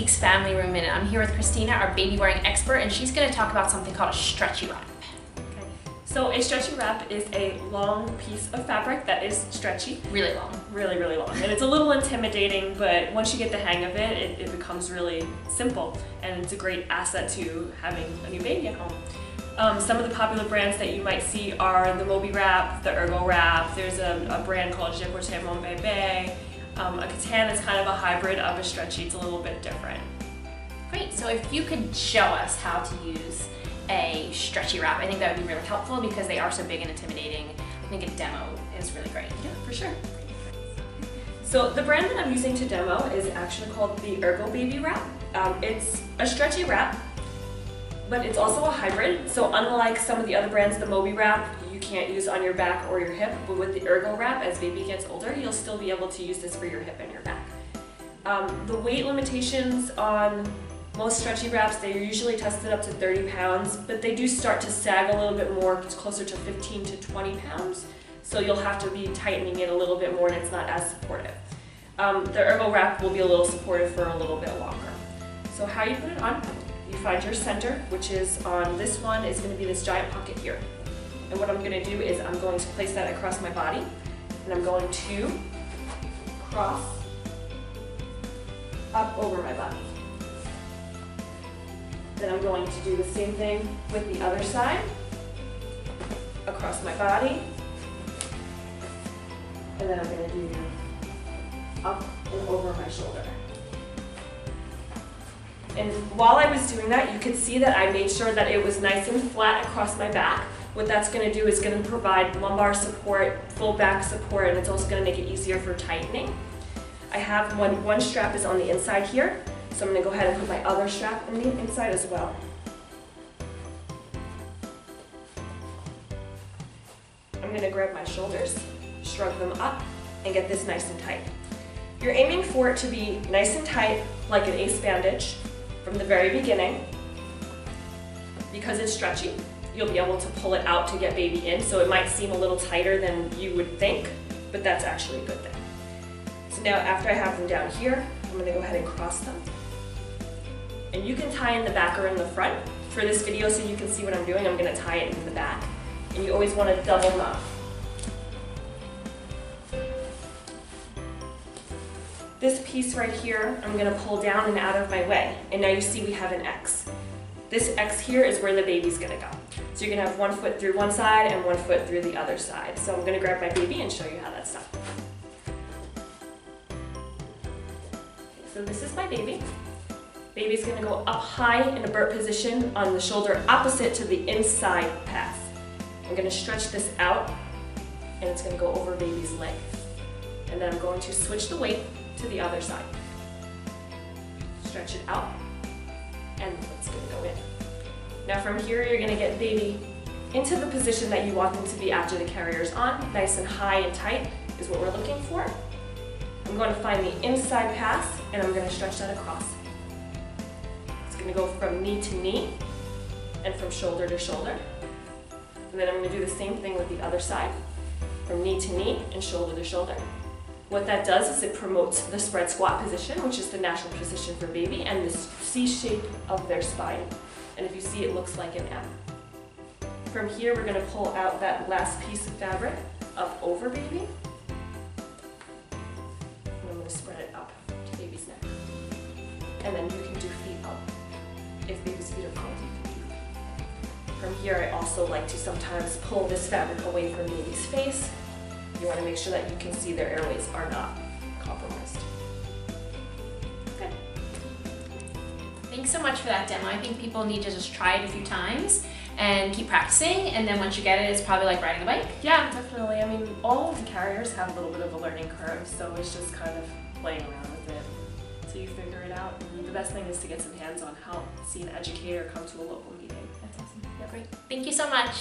week's Family Room Minute. I'm here with Kristina, our baby wearing expert, and she's going to talk about something called a stretchy wrap. Okay. So a stretchy wrap is a long piece of fabric that is stretchy. Really long. Really, really long. And it's a little intimidating, but once you get the hang of it, it becomes really simple, and it's a great asset to having a new baby at home. Some of the popular brands that you might see are the Moby Wrap, the Ergo Wrap. There's a brand called Je Portais Mon Bébé. A katan is kind of a hybrid of a stretchy. It's a little bit different. Great, so if you could show us how to use a stretchy wrap, I think that would be really helpful because they are so big and intimidating. I think a demo is really great. Yeah, for sure. So the brand that I'm using to demo is actually called the Ergo Baby Wrap. It's a stretchy wrap, but it's also a hybrid. So unlike some of the other brands, the Moby Wrap, you can't use on your back or your hip, but with the Ergo Wrap, as baby gets older, you'll still be able to use this for your hip and your back. The weight limitations on most stretchy wraps, they're usually tested up to 30 pounds, but they do start to sag a little bit more. It's closer to 15 to 20 pounds. So you'll have to be tightening it a little bit more and it's not as supportive. The Ergo Wrap will be a little supportive for a little bit longer. So how you put it on, you find your center, which is on this one, is going to be this giant pocket here. And what I'm going to do is I'm going to place that across my body, and I'm going to cross up over my body. Then I'm going to do the same thing with the other side, across my body, and then I'm going to do up and over my shoulder. And while I was doing that, you could see that I made sure that it was nice and flat across my back. What that's going to do is going to provide lumbar support, full back support, and it's also going to make it easier for tightening. I have one strap is on the inside here, so I'm going to go ahead and put my other strap on the inside as well. I'm going to grab my shoulders, shrug them up, and get this nice and tight. You're aiming for it to be nice and tight, like an ace bandage, from the very beginning. Because it's stretchy, you'll be able to pull it out to get baby in, so it might seem a little tighter than you would think, but that's actually a good thing. So now after I have them down here, I'm going to go ahead and cross them. And you can tie in the back or in the front. For this video, so you can see what I'm doing, I'm going to tie it in the back. And you always want to double knot. This piece right here, I'm going to pull down and out of my way. And now you see we have an X. This X here is where the baby's going to go. So you're going to have one foot through one side and one foot through the other side. So I'm going to grab my baby and show you how that's done. So this is my baby. Baby's going to go up high in a burp position on the shoulder opposite to the inside pass. I'm going to stretch this out and it's going to go over baby's leg. And then I'm going to switch the weight to the other side. Stretch it out and it's going to go in. Now from here you're going to get baby into the position that you want them to be after the carrier's on. Nice and high and tight is what we're looking for. I'm going to find the inside pass and I'm going to stretch that across. It's going to go from knee to knee and from shoulder to shoulder. And then I'm going to do the same thing with the other side, from knee to knee and shoulder to shoulder. What that does is it promotes the spread squat position, which is the natural position for baby, and the C shape of their spine. And if you see, it looks like an M. From here, we're going to pull out that last piece of fabric up over baby. And I'm going to spread it up to baby's neck. And then you can do feet up. If baby's feet are cold, you can do feet. From here, I also like to sometimes pull this fabric away from baby's face. You want to make sure that you can see their airways are not compromised. Okay. Thanks so much for that demo. I think people need to just try it a few times and keep practicing, and then once you get it, it's probably like riding a bike. Yeah, definitely. I mean, all of the carriers have a little bit of a learning curve, so it's just kind of playing around with it until you figure it out. And the best thing is to get some hands-on help, see an educator, come to a local meeting. That's awesome. Yeah, great. Thank you so much.